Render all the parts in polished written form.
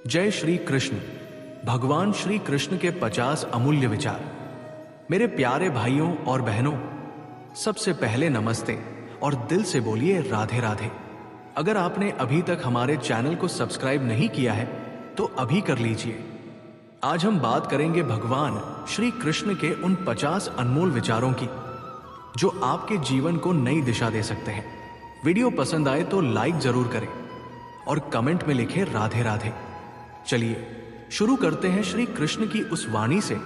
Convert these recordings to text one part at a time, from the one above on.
जय श्री कृष्ण। भगवान श्री कृष्ण के 50 अमूल्य विचार। मेरे प्यारे भाइयों और बहनों, सबसे पहले नमस्ते और दिल से बोलिए राधे राधे। अगर आपने अभी तक हमारे चैनल को सब्सक्राइब नहीं किया है तो अभी कर लीजिए। आज हम बात करेंगे भगवान श्री कृष्ण के उन 50 अनमोल विचारों की जो आपके जीवन को नई दिशा दे सकते हैं। वीडियो पसंद आए तो लाइक जरूर करें और कमेंट में लिखें राधे राधे। चलिए शुरू करते हैं श्री कृष्ण की उस वाणी से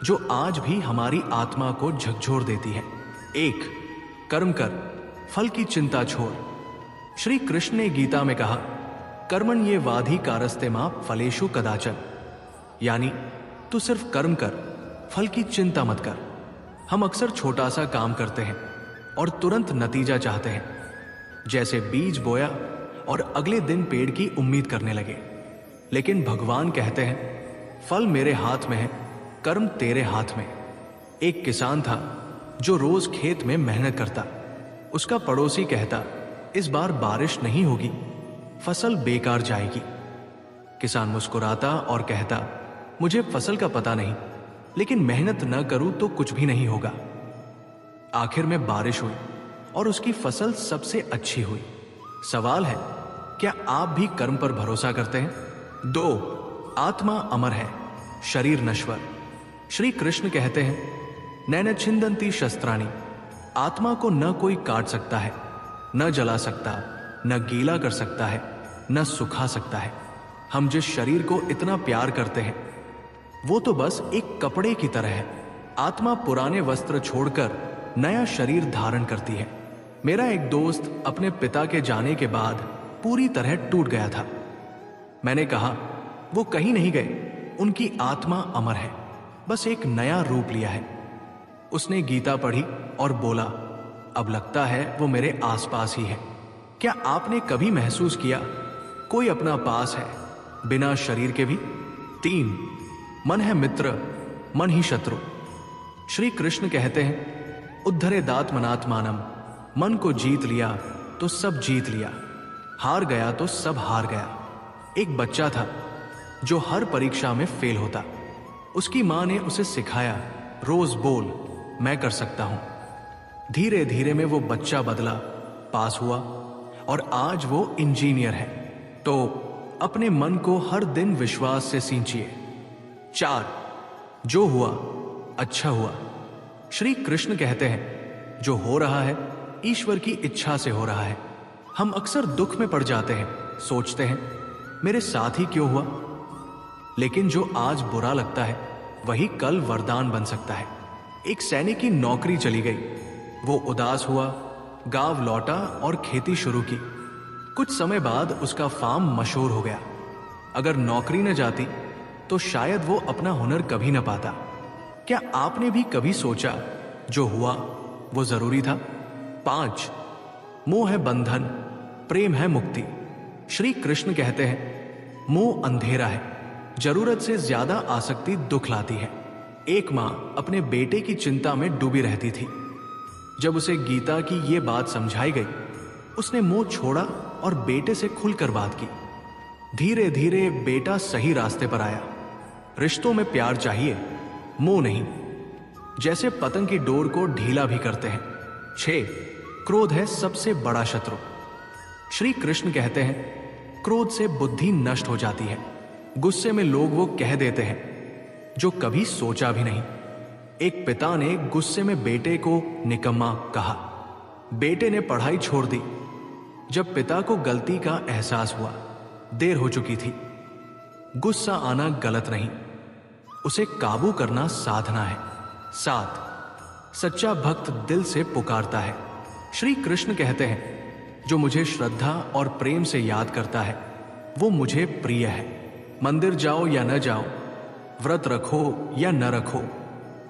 जो आज भी हमारी आत्मा को झकझोर देती है। 1. कर्म कर, फल की चिंता छोड़। श्री कृष्ण ने गीता में कहा, कर्मण ये वाधि कारस्ते मां फलेषु कदाचन, यानी तू सिर्फ कर्म कर, फल की चिंता मत कर। हम अक्सर छोटा सा काम करते हैं और तुरंत नतीजा चाहते हैं, जैसे बीज बोया और अगले दिन पेड़ की उम्मीद करने लगे। लेकिन भगवान कहते हैं, फल मेरे हाथ में है, कर्म तेरे हाथ में। एक किसान था जो रोज खेत में मेहनत करता। उसका पड़ोसी कहता, इस बार बारिश नहीं होगी, फसल बेकार जाएगी। किसान मुस्कुराता और कहता, मुझे फसल का पता नहीं, लेकिन मेहनत न करूं तो कुछ भी नहीं होगा। आखिर में बारिश हुई और उसकी फसल सबसे अच्छी हुई। सवाल है, क्या आप भी कर्म पर भरोसा करते हैं? 2. आत्मा अमर है, शरीर नश्वर। श्री कृष्ण कहते हैं, नैन छिंदंती शस्त्राणी। आत्मा को न कोई काट सकता है, न जला सकता, न गीला कर सकता है, न सुखा सकता है। हम जिस शरीर को इतना प्यार करते हैं वो तो बस एक कपड़े की तरह है। आत्मा पुराने वस्त्र छोड़कर नया शरीर धारण करती है। मेरा एक दोस्त अपने पिता के जाने के बाद पूरी तरह टूट गया था। मैंने कहा, वो कहीं नहीं गए, उनकी आत्मा अमर है, बस एक नया रूप लिया है। उसने गीता पढ़ी और बोला, अब लगता है वो मेरे आसपास ही है। क्या आपने कभी महसूस किया कोई अपना पास है बिना शरीर के भी? 3. मन है मित्र, मन ही शत्रु। श्री कृष्ण कहते हैं, उद्धरेदात्मनात्मानम। मन को जीत लिया तो सब जीत लिया, हार गया तो सब हार गया। एक बच्चा था जो हर परीक्षा में फेल होता। उसकी मां ने उसे सिखाया, रोज बोल, मैं कर सकता हूं। धीरे धीरे में वो बच्चा बदला, पास हुआ और आज वो इंजीनियर है। तो अपने मन को हर दिन विश्वास से सींचिए। 4. जो हुआ अच्छा हुआ। श्री कृष्ण कहते हैं, जो हो रहा है ईश्वर की इच्छा से हो रहा है। हम अक्सर दुख में पड़ जाते हैं, सोचते हैं मेरे साथ ही क्यों हुआ। लेकिन जो आज बुरा लगता है वही कल वरदान बन सकता है। एक सैनिक की नौकरी चली गई, वो उदास हुआ, गांव लौटा और खेती शुरू की। कुछ समय बाद उसका फार्म मशहूर हो गया। अगर नौकरी न जाती तो शायद वो अपना हुनर कभी न पाता। क्या आपने भी कभी सोचा जो हुआ वो जरूरी था? 5. मोह है बंधन, प्रेम है मुक्ति। श्री कृष्ण कहते हैं, मोह अंधेरा है, जरूरत से ज्यादा आसक्ति दुख लाती है। एक मां अपने बेटे की चिंता में डूबी रहती थी। जब उसे गीता की ये बात समझाई गई, उसने मोह छोड़ा और बेटे से खुलकर बात की। धीरे धीरे बेटा सही रास्ते पर आया। रिश्तों में प्यार चाहिए, मोह नहीं। जैसे पतंग की डोर को ढीला भी करते हैं। 6. क्रोध है सबसे बड़ा शत्रु। श्री कृष्ण कहते हैं, क्रोध से बुद्धि नष्ट हो जाती है। गुस्से में लोग वो कह देते हैं जो कभी सोचा भी नहीं। एक पिता ने गुस्से में बेटे को निकम्मा कहा। बेटे ने पढ़ाई छोड़ दी। जब पिता को गलती का एहसास हुआ, देर हो चुकी थी। गुस्सा आना गलत नहीं, उसे काबू करना साधना है। 7. सच्चा भक्त दिल से पुकारता है। श्री कृष्ण कहते हैं, जो मुझे श्रद्धा और प्रेम से याद करता है वो मुझे प्रिय है। मंदिर जाओ या न जाओ, व्रत रखो या न रखो,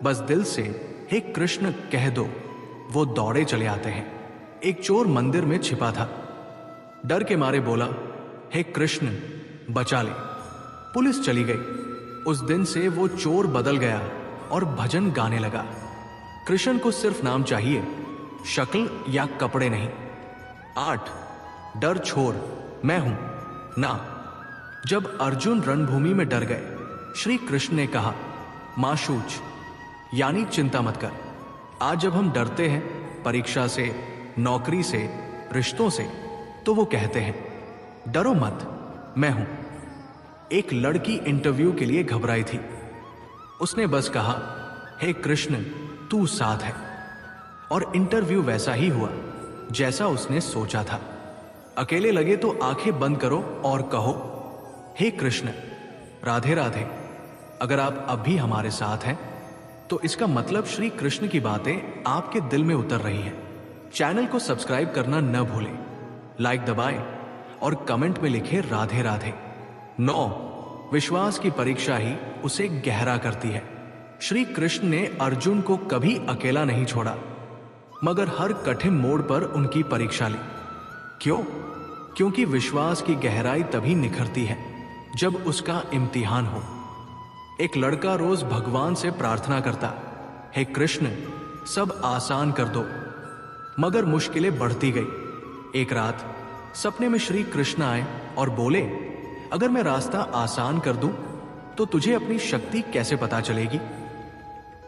बस दिल से हे कृष्ण कह दो, वो दौड़े चले आते हैं। एक चोर मंदिर में छिपा था। डर के मारे बोला, हे कृष्ण बचा ले। पुलिस चली गई। उस दिन से वो चोर बदल गया और भजन गाने लगा। कृष्ण को सिर्फ नाम चाहिए, शक्ल या कपड़े नहीं। 8. डर छोड़, मैं हूं ना। जब अर्जुन रणभूमि में डर गए, श्री कृष्ण ने कहा, मां शूच, यानी चिंता मत कर। आज जब हम डरते हैं परीक्षा से, नौकरी से, रिश्तों से, तो वो कहते हैं, डरो मत, मैं हूं। एक लड़की इंटरव्यू के लिए घबराई थी। उसने बस कहा, हे कृष्ण, तू साथ है। और इंटरव्यू वैसा ही हुआ जैसा उसने सोचा था। अकेले लगे तो आंखें बंद करो और कहो, हे कृष्ण, राधे राधे। अगर आप अब भी हमारे साथ हैं तो इसका मतलब श्री कृष्ण की बातें आपके दिल में उतर रही हैं। चैनल को सब्सक्राइब करना न भूलें, लाइक दबाएं और कमेंट में लिखें राधे राधे। 9. विश्वास की परीक्षा ही उसे गहरा करती है। श्री कृष्ण ने अर्जुन को कभी अकेला नहीं छोड़ा, मगर हर कठिन मोड़ पर उनकी परीक्षा ली। क्यों? क्योंकि विश्वास की गहराई तभी निखरती है जब उसका इम्तिहान हो। एक लड़का रोज भगवान से प्रार्थना करता, हे कृष्ण, सब आसान कर दो, मगर मुश्किलें बढ़ती गई। एक रात सपने में श्री कृष्ण आए और बोले, अगर मैं रास्ता आसान कर दूं तो तुझे अपनी शक्ति कैसे पता चलेगी?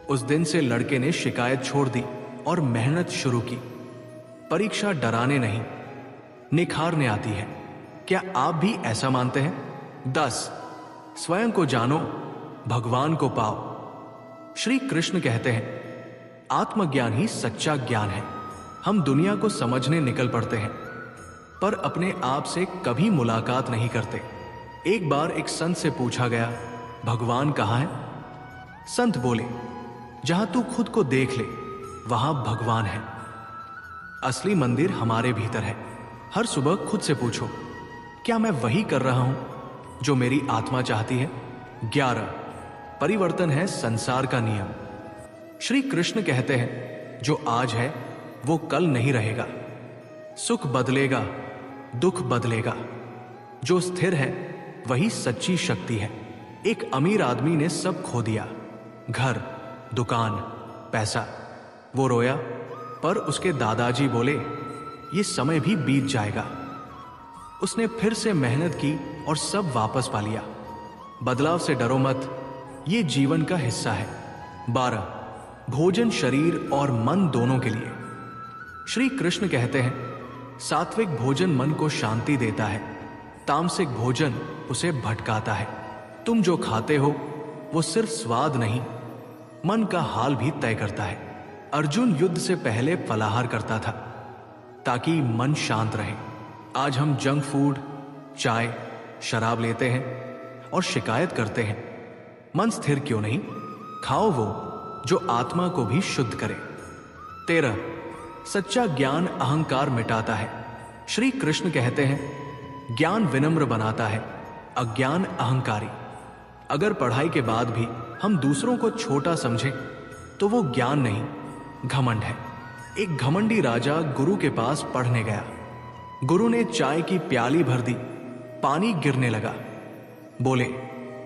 उस दिन से लड़के ने शिकायत छोड़ दी और मेहनत शुरू की। परीक्षा डराने नहीं, निखारने आती है। क्या आप भी ऐसा मानते हैं? 10. स्वयं को जानो, भगवान को पाओ। श्री कृष्ण कहते हैं, आत्मज्ञान ही सच्चा ज्ञान है। हम दुनिया को समझने निकल पड़ते हैं, पर अपने आप से कभी मुलाकात नहीं करते। एक बार एक संत से पूछा गया, भगवान कहाँ है? संत बोले, जहां तू खुद को देख ले वहां भगवान है। असली मंदिर हमारे भीतर है। हर सुबह खुद से पूछो, क्या मैं वही कर रहा हूं जो मेरी आत्मा चाहती है? 11. परिवर्तन है संसार का नियम। श्री कृष्ण कहते हैं, जो आज है वो कल नहीं रहेगा। सुख बदलेगा, दुख बदलेगा। जो स्थिर है वही सच्ची शक्ति है। एक अमीर आदमी ने सब खो दिया, घर, दुकान, पैसा। वो रोया, पर उसके दादाजी बोले, ये समय भी बीत जाएगा। उसने फिर से मेहनत की और सब वापस पा लिया। बदलाव से डरो मत, ये जीवन का हिस्सा है। 12. भोजन शरीर और मन दोनों के लिए। श्री कृष्ण कहते हैं, सात्विक भोजन मन को शांति देता है, तामसिक भोजन उसे भटकाता है। तुम जो खाते हो वो सिर्फ स्वाद नहीं, मन का हाल भी तय करता है। अर्जुन युद्ध से पहले फलाहार करता था ताकि मन शांत रहे। आज हम जंक फूड, चाय, शराब लेते हैं और शिकायत करते हैं। मन स्थिर क्यों नहीं? खाओ वो जो आत्मा को भी शुद्ध करे। 13. सच्चा ज्ञान अहंकार मिटाता है। श्री कृष्ण कहते हैं, ज्ञान विनम्र बनाता है, अज्ञान अहंकारी। अगर पढ़ाई के बाद भी हम दूसरों को छोटा समझें तो वो ज्ञान नहीं, घमंड है। एक घमंडी राजा गुरु के पास पढ़ने गया। गुरु ने चाय की प्याली भर दी, पानी गिरने लगा। बोले,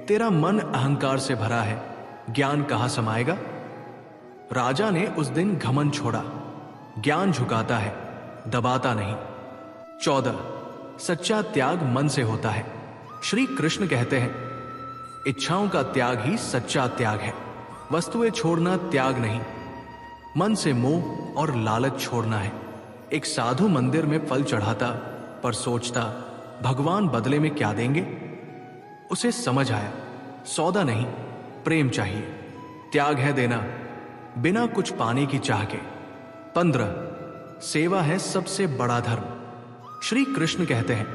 तेरा मन अहंकार से भरा है, ज्ञान कहां समाएगा? राजा ने उस दिन घमंड छोड़ा। ज्ञान झुकाता है, दबाता नहीं। 14. सच्चा त्याग मन से होता है। श्री कृष्ण कहते हैं, इच्छाओं का त्याग ही सच्चा त्याग है। वस्तुएं छोड़ना त्याग नहीं, मन से मोह और लालच छोड़ना है। एक साधु मंदिर में फल चढ़ाता, पर सोचता, भगवान बदले में क्या देंगे? उसे समझ आया, सौदा नहीं, प्रेम चाहिए। त्याग है देना, बिना कुछ पाने की चाह के। 15. सेवा है सबसे बड़ा धर्म। श्री कृष्ण कहते हैं,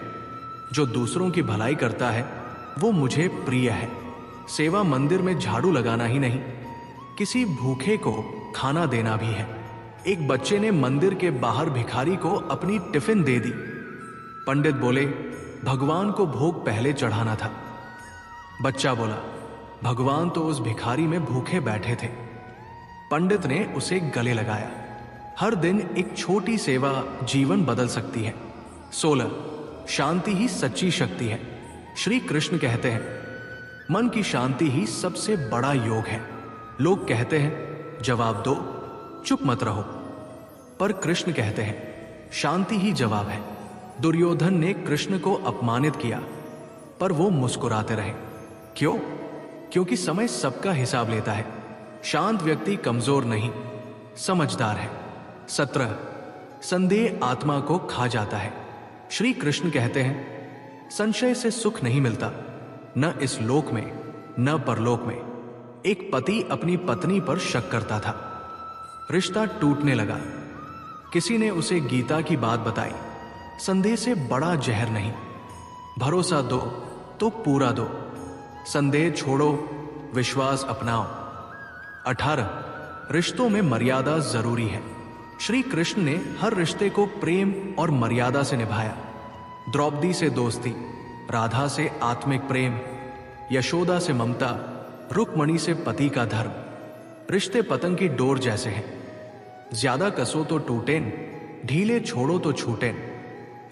जो दूसरों की भलाई करता है वो मुझे प्रिय है। सेवा मंदिर में झाड़ू लगाना ही नहीं, किसी भूखे को खाना देना भी है। एक बच्चे ने मंदिर के बाहर भिखारी को अपनी टिफिन दे दी। पंडित बोले, भगवान को भोग पहले चढ़ाना था। बच्चा बोला, भगवान तो उस भिखारी में भूखे बैठे थे। पंडित ने उसे गले लगाया। हर दिन एक छोटी सेवा जीवन बदल सकती है। 16. शांति ही सच्ची शक्ति है। श्री कृष्ण कहते हैं, मन की शांति ही सबसे बड़ा योग है। लोग कहते हैं, जवाब दो, चुप मत रहो, पर कृष्ण कहते हैं, शांति ही जवाब है। दुर्योधन ने कृष्ण को अपमानित किया, पर वो मुस्कुराते रहे। क्यों? क्योंकि समय सबका हिसाब लेता है। शांत व्यक्ति कमजोर नहीं, समझदार है। 17 संदेह आत्मा को खा जाता है। श्री कृष्ण कहते हैं, संशय से सुख नहीं मिलता, न इस लोक में न परलोक में। एक पति अपनी पत्नी पर शक करता था। रिश्ता टूटने लगा। किसी ने उसे गीता की बात बताई, संदेह से बड़ा जहर नहीं। भरोसा दो तो पूरा दो, संदेह छोड़ो, विश्वास अपनाओ। 18 रिश्तों में मर्यादा जरूरी है। श्री कृष्ण ने हर रिश्ते को प्रेम और मर्यादा से निभाया। द्रौपदी से दोस्ती, राधा से आत्मिक प्रेम, यशोदा से ममता, रुक्मणी से पति का धर्म। रिश्ते पतंग की डोर जैसे हैं, ज्यादा कसो तो टूटेन, ढीले छोड़ो तो छूटेन।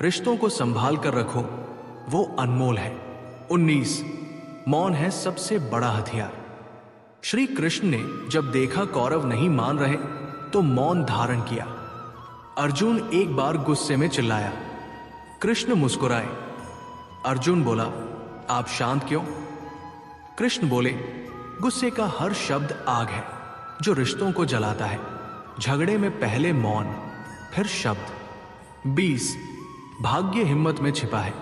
रिश्तों को संभाल कर रखो, वो अनमोल है। 19 मौन है सबसे बड़ा हथियार। श्री कृष्ण ने जब देखा कौरव नहीं मान रहे तो मौन धारण किया। अर्जुन एक बार गुस्से में चिल्लाया, कृष्ण मुस्कुराए। अर्जुन बोला, आप शांत क्यों? कृष्ण बोले, गुस्से का हर शब्द आग है जो रिश्तों को जलाता है। झगड़े में पहले मौन, फिर शब्द। 20 भाग्य हिम्मत में छिपा है।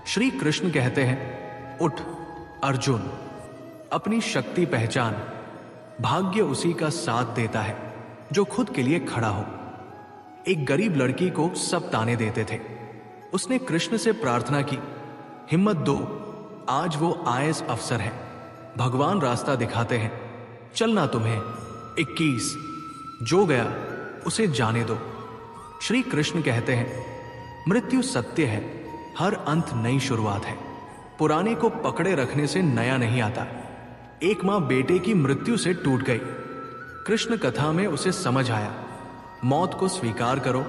श्री कृष्ण कहते हैं, उठ अर्जुन, अपनी शक्ति पहचान। भाग्य उसी का साथ देता है जो खुद के लिए खड़ा हो। एक गरीब लड़की को सब ताने देते थे। उसने कृष्ण से प्रार्थना की, हिम्मत दो, आज वो आईएएस अफसर है, भगवान रास्ता दिखाते हैं, चलना तुम्हें। 21 जो गया उसे जाने दो। श्री कृष्ण कहते हैं, मृत्यु सत्य है, हर अंत नई शुरुआत है। पुराने को पकड़े रखने से नया नहीं आता। एक मां बेटे की मृत्यु से टूट गई। कृष्ण कथा में उसे समझ आया, मौत को स्वीकार करो,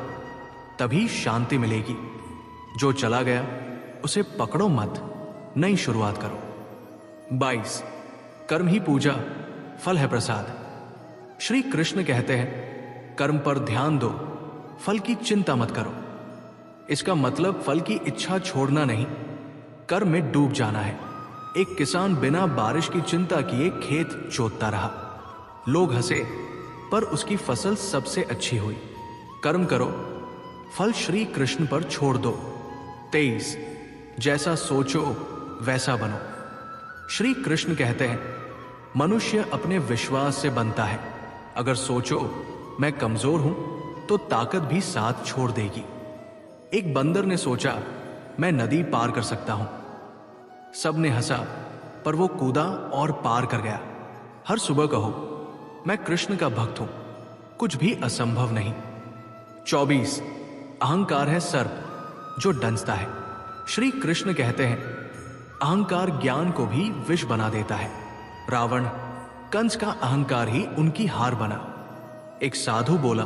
तभी शांति मिलेगी। जो चला गया उसे पकड़ो मत, नई शुरुआत करो। 22 कर्म ही पूजा, फल है प्रसाद। श्री कृष्ण कहते हैं, कर्म पर ध्यान दो, फल की चिंता मत करो। इसका मतलब फल की इच्छा छोड़ना नहीं, कर्म में डूब जाना है। एक किसान बिना बारिश की चिंता किए खेत जोतता रहा। लोग हंसे, पर उसकी फसल सबसे अच्छी हुई। कर्म करो, फल श्री कृष्ण पर छोड़ दो। 23 जैसा सोचो वैसा बनो। श्री कृष्ण कहते हैं, मनुष्य अपने विश्वास से बनता है। अगर सोचो मैं कमजोर हूं तो ताकत भी साथ छोड़ देगी। एक बंदर ने सोचा, मैं नदी पार कर सकता हूं। सबने हंसा, पर वो कूदा और पार कर गया। हर सुबह कहो, मैं कृष्ण का भक्त हूं, कुछ भी असंभव नहीं। 24 अहंकार है सर्प जो डंसता है। श्री कृष्ण कहते हैं, अहंकार ज्ञान को भी विष बना देता है। रावण, कंस का अहंकार ही उनकी हार बना। एक साधु बोला,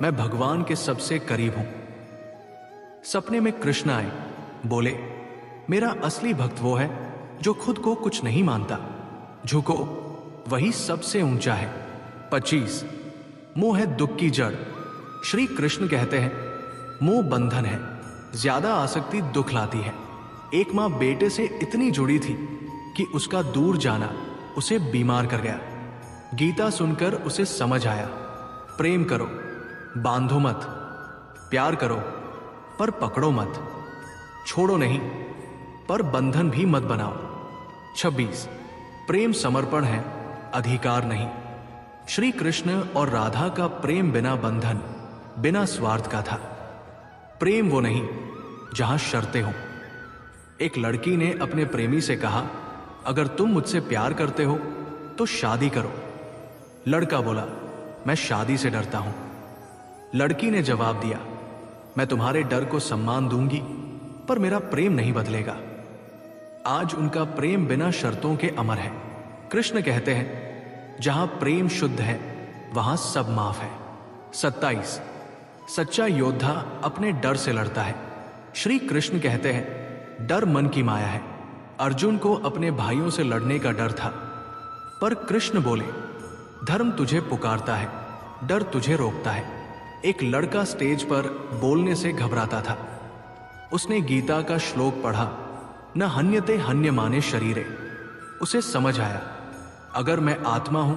मैं भगवान के सबसे करीब हूं। सपने में कृष्ण आए, बोले, मेरा असली भक्त वो है जो खुद को कुछ नहीं मानता, झुको, वही सबसे ऊंचा है। 25 मोह है दुख की जड़। श्री कृष्ण कहते हैं, मोह बंधन है, ज्यादा आसक्ति दुख लाती है। एक मां बेटे से इतनी जुड़ी थी कि उसका दूर जाना उसे बीमार कर गया। गीता सुनकर उसे समझ आया, प्रेम करो, बांधो मत, प्यार करो पर पकड़ो मत, छोड़ो नहीं पर बंधन भी मत बनाओ। 26 प्रेम समर्पण है, अधिकार नहीं। श्री कृष्ण और राधा का प्रेम बिना बंधन, बिना स्वार्थ का था। प्रेम वो नहीं जहां शर्तें हों। एक लड़की ने अपने प्रेमी से कहा, अगर तुम मुझसे प्यार करते हो तो शादी करो। लड़का बोला, मैं शादी से डरता हूं। लड़की ने जवाब दिया, मैं तुम्हारे डर को सम्मान दूंगी, पर मेरा प्रेम नहीं बदलेगा। आज उनका प्रेम बिना शर्तों के अमर है। कृष्ण कहते हैं, जहां प्रेम शुद्ध है वहां सब माफ है। 27 सच्चा योद्धा अपने डर से लड़ता है। श्री कृष्ण कहते हैं, डर मन की माया है। अर्जुन को अपने भाइयों से लड़ने का डर था, पर कृष्ण बोले, धर्म तुझे पुकारता है, डर तुझे रोकता है। एक लड़का स्टेज पर बोलने से घबराता था। उसने गीता का श्लोक पढ़ा, न हन्यते हन्य माने शरीरे। उसे समझ आया, अगर मैं आत्मा हूं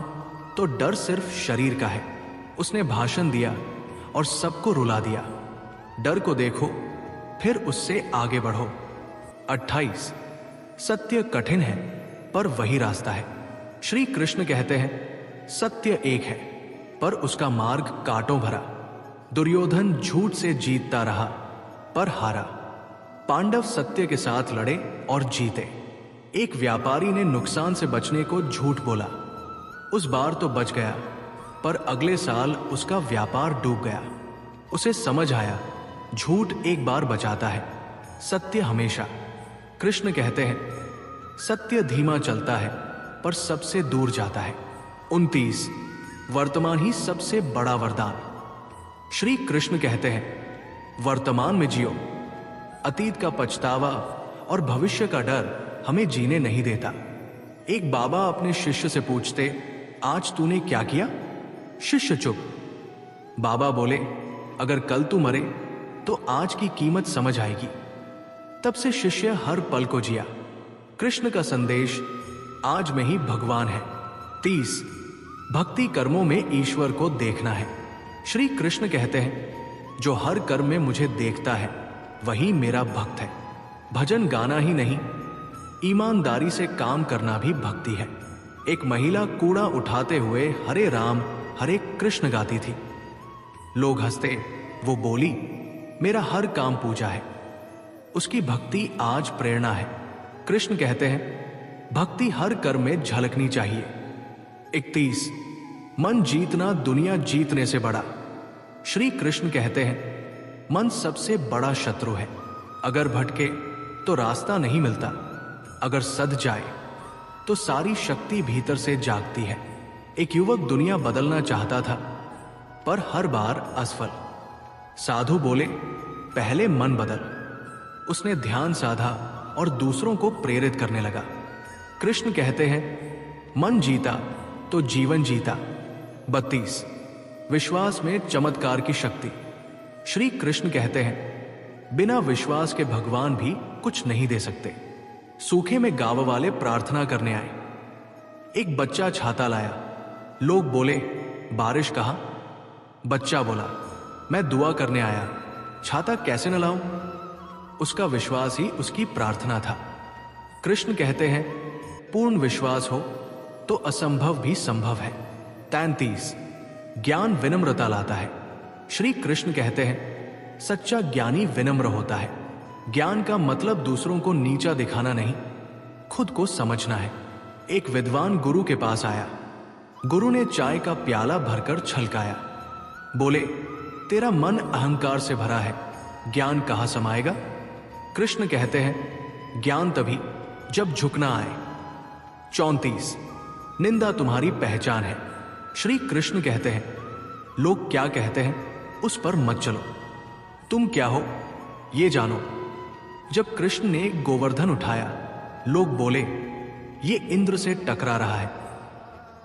तो डर सिर्फ शरीर का है। उसने भाषण दिया और सबको रुला दिया। डर को देखो, फिर उससे आगे बढ़ो। 28। सत्य कठिन है पर वही रास्ता है। श्री कृष्ण कहते हैं, सत्य एक है पर उसका मार्ग कांटों भरा। दुर्योधन झूठ से जीतता रहा पर हारा। पांडव सत्य के साथ लड़े और जीते। एक व्यापारी ने नुकसान से बचने को झूठ बोला। उस बार तो बच गया, पर अगले साल उसका व्यापार डूब गया। उसे समझ आया, झूठ एक बार बचाता है, सत्य हमेशा। कृष्ण कहते हैं, सत्य धीमा चलता है पर सबसे दूर जाता है। 29। वर्तमान ही सबसे बड़ा वरदान। श्री कृष्ण कहते हैं, वर्तमान में जियो। अतीत का पछतावा और भविष्य का डर हमें जीने नहीं देता। एक बाबा अपने शिष्य से पूछते, आज तूने क्या किया? शिष्य चुप। बाबा बोले, अगर कल तू मरे तो आज की कीमत समझ आएगी। तब से शिष्य हर पल को जिया। कृष्ण का संदेश आज में ही भगवान है। 30। भक्ति कर्मों में ईश्वर को देखना है। श्री कृष्ण कहते हैं, जो हर कर्म में मुझे देखता है वही मेरा भक्त है। भजन गाना ही नहीं, ईमानदारी से काम करना भी भक्ति है। एक महिला कूड़ा उठाते हुए हरे राम हरे कृष्ण गाती थी। लोग हंसते। वो बोली, मेरा हर काम पूजा है। उसकी भक्ति आज प्रेरणा है। कृष्ण कहते हैं, भक्ति हर कर्म में झलकनी चाहिए। 31। मन जीतना दुनिया जीतने से बड़ा। श्री कृष्ण कहते हैं, मन सबसे बड़ा शत्रु है। अगर भटके तो रास्ता नहीं मिलता, अगर सध जाए तो सारी शक्ति भीतर से जागती है। एक युवक दुनिया बदलना चाहता था पर हर बार असफल। साधु बोले, पहले मन बदल। उसने ध्यान साधा और दूसरों को प्रेरित करने लगा। कृष्ण कहते हैं, मन जीता तो जीवन जीता। 32। विश्वास में चमत्कार की शक्ति। श्री कृष्ण कहते हैं, बिना विश्वास के भगवान भी कुछ नहीं दे सकते। सूखे में गांव वाले प्रार्थना करने आए। एक बच्चा छाता लाया। लोग बोले, बारिश कहाँ? बच्चा बोला, मैं दुआ करने आया, छाता कैसे न लाऊं? उसका विश्वास ही उसकी प्रार्थना था। कृष्ण कहते हैं, पूर्ण विश्वास हो तो असंभव भी संभव है। 33। ज्ञान विनम्रता लाता है। श्री कृष्ण कहते हैं, सच्चा ज्ञानी विनम्र होता है। ज्ञान का मतलब दूसरों को नीचा दिखाना नहीं, खुद को समझना है। एक विद्वान गुरु के पास आया। गुरु ने चाय का प्याला भरकर छलकाया। बोले, तेरा मन अहंकार से भरा है, ज्ञान कहां समाएगा? कृष्ण कहते हैं, ज्ञान तभी जब झुकना आए। 34। निंदा तुम्हारी पहचान है। श्री कृष्ण कहते हैं, लोग क्या कहते हैं उस पर मत चलो, तुम क्या हो ये जानो। जब कृष्ण ने गोवर्धन उठाया, लोग बोले, ये इंद्र से टकरा रहा है।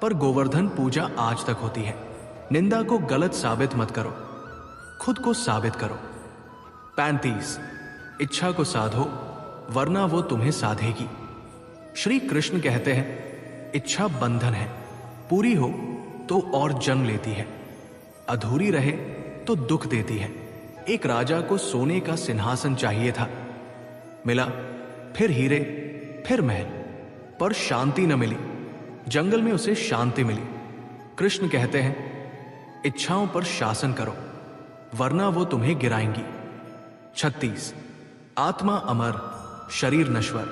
पर गोवर्धन पूजा आज तक होती है। निंदा को गलत साबित मत करो, खुद को साबित करो। 35। इच्छा को साधो वरना वो तुम्हें साधेगी। श्री कृष्ण कहते हैं, इच्छा बंधन है, पूरी हो तो और जन्म लेती है, अधूरी रहे तो दुख देती है। एक राजा को सोने का सिंहासन चाहिए था, मिला, फिर हीरे, फिर महल, पर शांति न मिली। जंगल में उसे शांति मिली। कृष्ण कहते हैं, इच्छाओं पर शासन करो वरना वो तुम्हें गिराएंगी। 36। आत्मा अमर, शरीर नश्वर।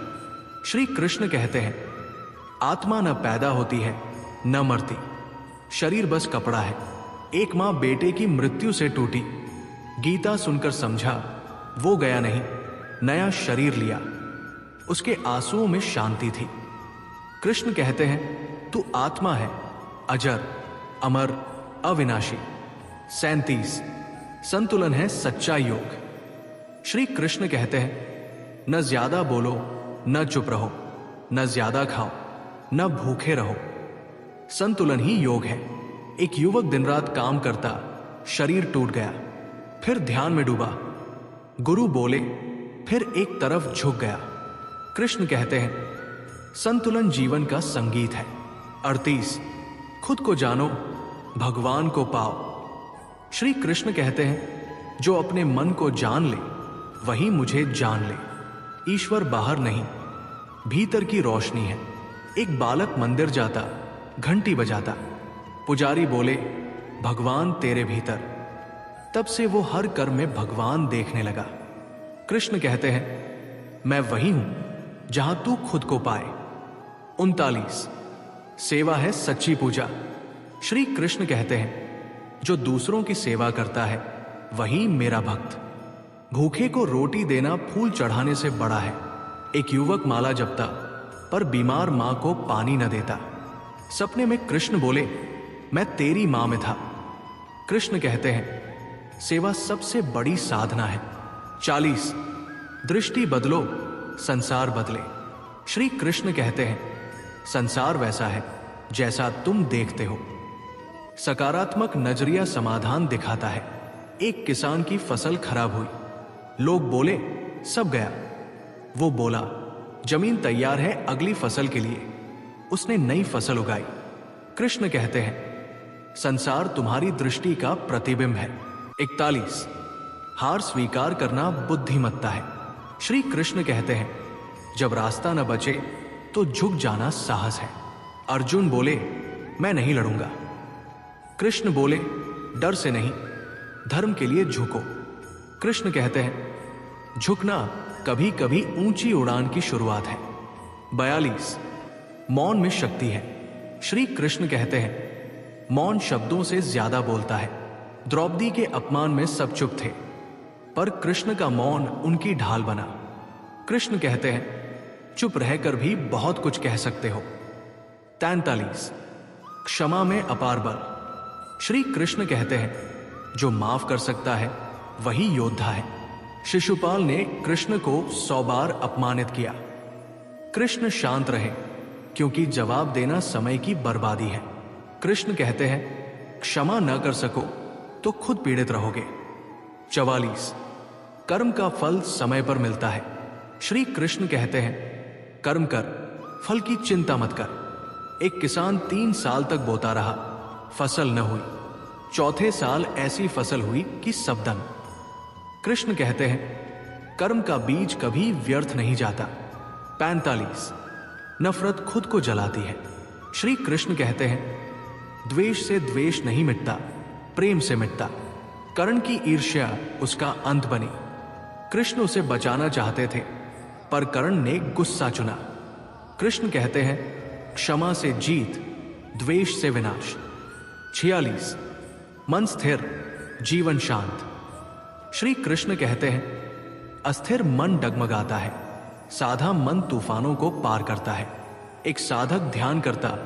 श्री कृष्ण कहते हैं, आत्मा न पैदा होती है न मरती, शरीर बस कपड़ा है। एक मां बेटे की मृत्यु से टूटी, गीता सुनकर समझा वो गया नहीं, नया शरीर लिया। उसके आंसुओं में शांति थी। कृष्ण कहते हैं, तू आत्मा है, अजर, अमर, अविनाशी। 37। संतुलन है सच्चा योग। श्री कृष्ण कहते हैं, न ज्यादा बोलो न चुप रहो, न ज्यादा खाओ न भूखे रहो। संतुलन ही योग है। एक युवक दिन रात काम करता, शरीर टूट गया, फिर ध्यान में डूबा। गुरु बोले, फिर एक तरफ झुक गया। कृष्ण कहते हैं, संतुलन जीवन का संगीत है। 38, खुद को जानो, भगवान को पाओ। श्री कृष्ण कहते हैं, जो अपने मन को जान ले वही मुझे जान ले। ईश्वर बाहर नहीं, भीतर की रोशनी है। एक बालक मंदिर जाता, घंटी बजाता, पुजारी बोले, भगवान तेरे भीतर। तब से वो हर कर्म में भगवान देखने लगा। कृष्ण कहते हैं, मैं वही हूं जहां तू खुद को पाए। 39, सेवा है सच्ची पूजा। श्री कृष्ण कहते हैं, जो दूसरों की सेवा करता है वही मेरा भक्त। भूखे को रोटी देना फूल चढ़ाने से बड़ा है। एक युवक माला जपता पर बीमार मां को पानी न देता। सपने में कृष्ण बोले, मैं तेरी मां में था। कृष्ण कहते हैं, सेवा सबसे बड़ी साधना है। 40, दृष्टि बदलो, संसार बदले। श्री कृष्ण कहते हैं, संसार वैसा है जैसा तुम देखते हो। सकारात्मक नजरिया समाधान दिखाता है। एक किसान की फसल खराब हुई, लोग बोले सब गया। वो बोला, जमीन तैयार है अगली फसल के लिए। उसने नई फसल उगाई। कृष्ण कहते हैं, संसार तुम्हारी दृष्टि का प्रतिबिंब है। 41, हार स्वीकार करना बुद्धिमत्ता है। श्री कृष्ण कहते हैं, जब रास्ता न बचे तो झुक जाना साहस है। अर्जुन बोले, मैं नहीं लड़ूंगा। कृष्ण बोले, डर से नहीं, धर्म के लिए झुको। कृष्ण कहते हैं, झुकना कभी कभी ऊंची उड़ान की शुरुआत है। 42, मौन में शक्ति है। श्री कृष्ण कहते हैं, मौन शब्दों से ज्यादा बोलता है। द्रौपदी के अपमान में सब चुप थे, पर कृष्ण का मौन उनकी ढाल बना। कृष्ण कहते हैं, चुप रहकर भी बहुत कुछ कह सकते हो। 43, क्षमा में अपार बल। श्री कृष्ण कहते हैं, जो माफ कर सकता है वही योद्धा है। शिशुपाल ने कृष्ण को 100 बार अपमानित किया। कृष्ण शांत रहे, क्योंकि जवाब देना समय की बर्बादी है। कृष्ण कहते हैं, क्षमा न कर सको तो खुद पीड़ित रहोगे। 44, कर्म का फल समय पर मिलता है। श्री कृष्ण कहते हैं, कर्म कर, फल की चिंता मत कर। एक किसान 3 साल तक बोता रहा, फसल न हुई। चौथे साल ऐसी फसल हुई कि सब दंग। कृष्ण कहते हैं, कर्म का बीज कभी व्यर्थ नहीं जाता। 45, नफरत खुद को जलाती है। श्री कृष्ण कहते हैं, द्वेष से द्वेष नहीं मिटता, प्रेम से मिटता। कर्ण की ईर्ष्या उसका अंत बनी। कृष्ण उसे बचाना चाहते थे, पर कर्ण ने गुस्सा चुना। कृष्ण कहते हैं, क्षमा से जीत, द्वेष से विनाश। 46, मन स्थिर, जीवन शांत। श्री कृष्ण कहते हैं, अस्थिर मन डगमगाता है, साधा मन तूफानों को पार करता है। एक साधक ध्यान करता,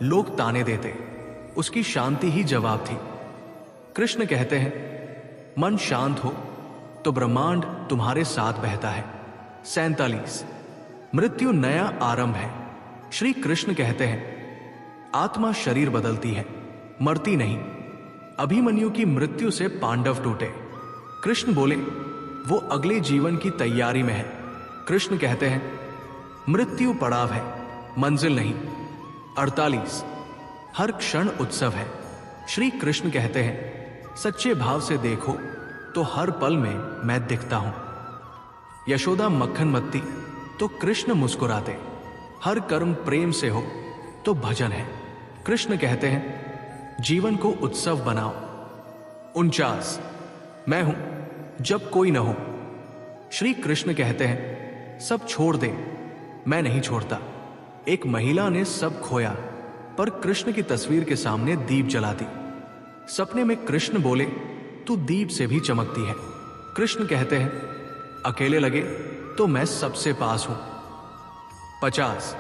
लोग ताने देते, उसकी शांति ही जवाब थी। कृष्ण कहते हैं, मन शांत हो तो ब्रह्मांड तुम्हारे साथ बहता है। 47, मृत्यु नया आरंभ है। श्री कृष्ण कहते हैं, आत्मा शरीर बदलती है, मरती नहीं। अभिमन्यु की मृत्यु से पांडव टूटे। कृष्ण बोले, वो अगले जीवन की तैयारी में है। कृष्ण कहते हैं, मृत्यु पड़ाव है, मंजिल नहीं। 48, हर क्षण उत्सव है। श्री कृष्ण कहते हैं, सच्चे भाव से देखो तो हर पल में मैं दिखता हूं। यशोदा मक्खन मत्ती तो कृष्ण मुस्कुराते। हर कर्म प्रेम से हो तो भजन है। कृष्ण कहते हैं, जीवन को उत्सव बनाओ। 49, मैं हूं जब कोई न हो। श्री कृष्ण कहते हैं, सब छोड़ दे, मैं नहीं छोड़ता। एक महिला ने सब खोया, पर कृष्ण की तस्वीर के सामने दीप जला दी। सपने में कृष्ण बोले, तू दीप से भी चमकती है। कृष्ण कहते हैं, अकेले लगे तो मैं सबसे पास हूं। 50,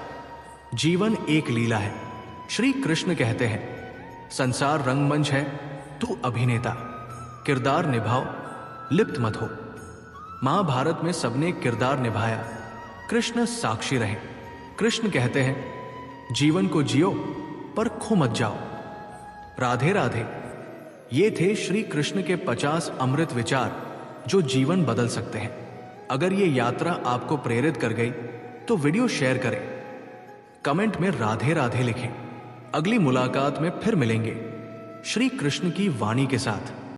जीवन एक लीला है। श्री कृष्ण कहते हैं, संसार रंगमंच है, तू अभिनेता, किरदार निभाओ, लिप्त मत हो। महाभारत में सबने किरदार निभाया, कृष्ण साक्षी रहे। कृष्ण कहते हैं, जीवन को जियो पर खो मत जाओ। राधे राधे। ये थे श्री कृष्ण के 50 अमृत विचार जो जीवन बदल सकते हैं। अगर ये यात्रा आपको प्रेरित कर गई तो वीडियो शेयर करें, कमेंट में राधे राधे लिखें। अगली मुलाकात में फिर मिलेंगे श्री कृष्ण की वाणी के साथ।